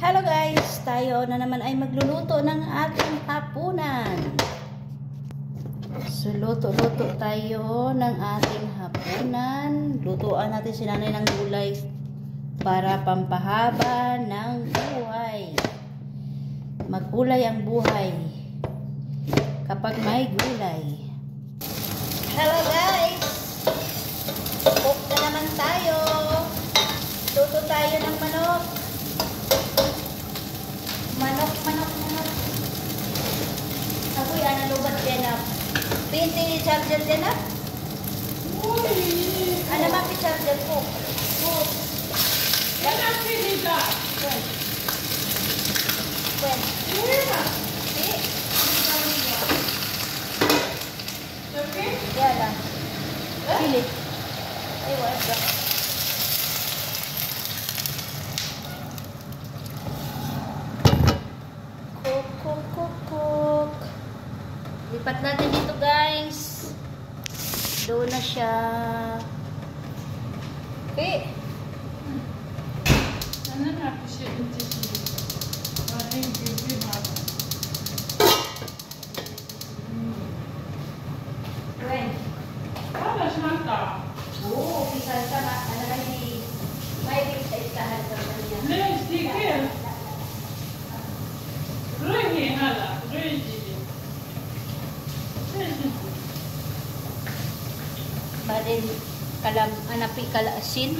Hello guys! Tayo na naman ay magluluto ng ating hapunan. So, luto-luto tayo ng ating hapunan. Lutuan natin si nanay ng gulay para pampahaba ng buhay. Magulay ang buhay kapag may gulay. Hello guys! Cook na naman tayo. Luto tayo ng manok. Manok. Ako'y analubat din na. Pinti ni charger din na? Ano ba si charger ko? Yan ang pinita. When? Okay? Yan lang. Pili. Ay, wala ba? Cook. Lipat natin dito guys. Doon na siya. Okay. Ano na po siya yung tissue? Maring beauty baba. When? Para siyang ta. Oo, pisal ka na. Ano lang may isa-isahan ka na niya. Let's dig in. Ready, hala. Ready. Badin, anapi kala asin.